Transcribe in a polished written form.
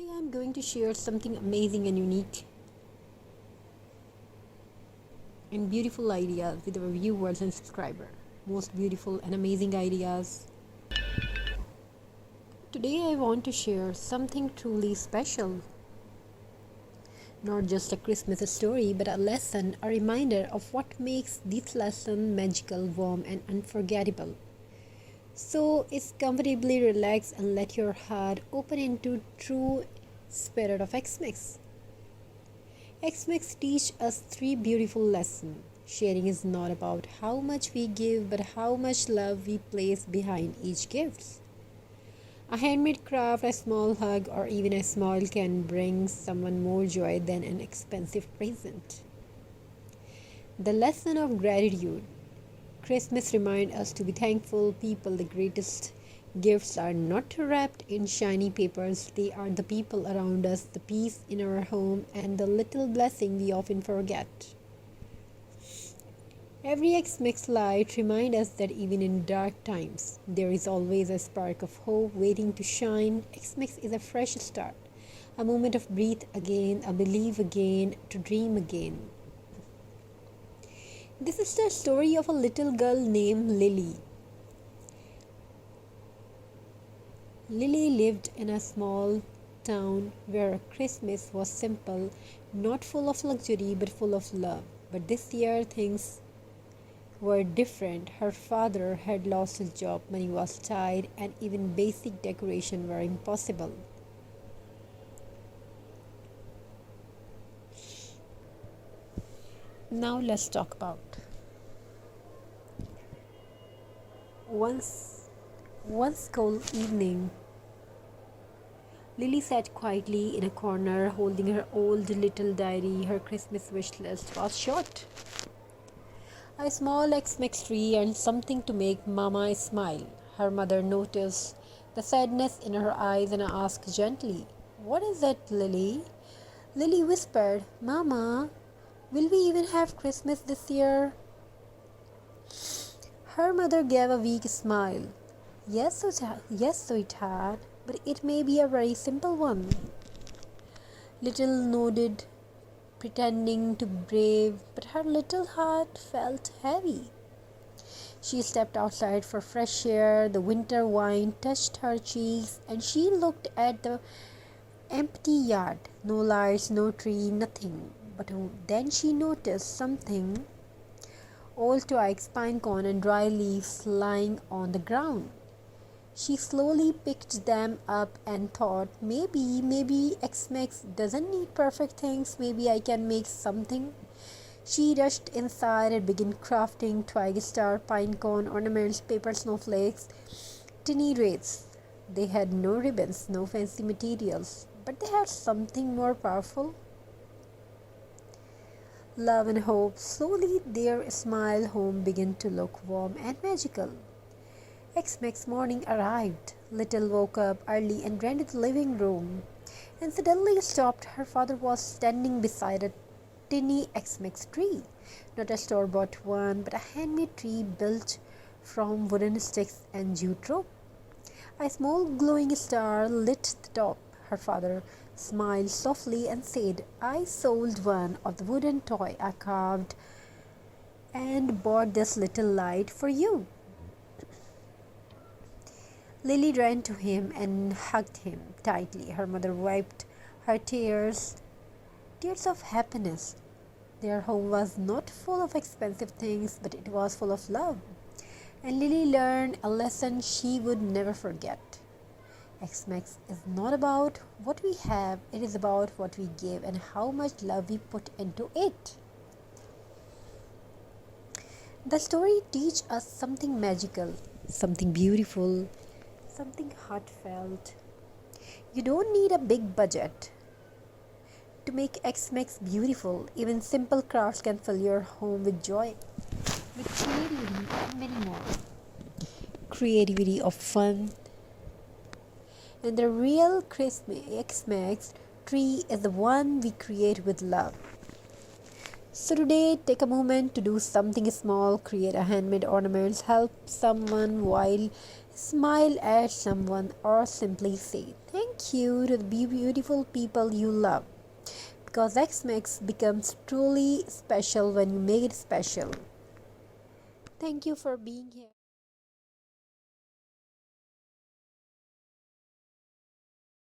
Today I'm going to share something amazing and unique and beautiful ideas with our viewers and subscribers. Most beautiful and amazing ideas. Today I want to share something truly special. Not just a Christmas story, but a lesson, a reminder of what makes this lesson magical, warm, and unforgettable. So it's comfortably relax and let your heart open into true spirit of Xmas. Xmas teach us three beautiful lessons. Sharing is not about how much we give, but how much love we place behind each gift. A handmade craft, a small hug, or even a smile can bring someone more joy than an expensive present. The lesson of gratitude. Christmas reminds us to be thankful people. The greatest gifts are not wrapped in shiny papers, they are the people around us, the peace in our home, and the little blessing we often forget. Every Xmas light reminds us that even in dark times, there is always a spark of hope waiting to shine. Xmas is a fresh start, a moment of breathe again, a believe again, to dream again. This is the story of a little girl named Lily. Lily lived in a small town where Christmas was simple, not full of luxury but full of love. But this year things were different. Her father had lost his job, money was tight, and even basic decoration were impossible. Now let's talk about one cold evening. Lily sat quietly in a corner, holding her old little diary. Her Christmas wish list was short: a small Xmas tree and something to make Mama smile. Her mother noticed the sadness in her eyes and asked gently, "What is it, Lily?" Lily whispered, "Mama, will we even have Christmas this year?" Her mother gave a weak smile. Yes, sweetheart, but it may be a very simple one." Little nodded, pretending to be brave, but her little heart felt heavy. She stepped outside for fresh air. The winter wind touched her cheeks, and she looked at the empty yard. No lights, no tree, nothing. But then she noticed something: old twigs, pine cone, and dry leaves lying on the ground. She slowly picked them up and thought, maybe Xmas doesn't need perfect things. Maybe I can make something. She rushed inside and began crafting: twig, star, pine cone, ornaments, paper snowflakes, tiny wreaths. They had no ribbons, no fancy materials, but they had something more powerful: love and hope. Slowly their smile home began to look warm and magical. Xmas morning arrived. Little woke up early and ran to the living room, and suddenly stopped. Her father was standing beside a tiny Xmas tree. Not a store-bought one, but a handmade tree built from wooden sticks and jute rope. A small glowing star lit the top. Her father smiled softly and said, "I sold one of the wooden toy I carved and bought this little light for you." Lily ran to him and hugged him tightly. Her mother wiped her tears of happiness. Their home was not full of expensive things, but it was full of love. And Lily learned a lesson she would never forget. Xmas is not about what we have, it is about what we give and how much love we put into it. The story teaches us something magical, something beautiful, something heartfelt. You don't need a big budget to make Xmas beautiful. Even simple crafts can fill your home with joy, with creativity, and many more. Creativity of fun. And the real Xmas tree is the one we create with love. So today, take a moment to do something small, create a handmade ornaments, help someone while Smile at someone or simply say thank you to the beautiful people you love. Because Xmas becomes truly special when you make it special. Thank you for being here.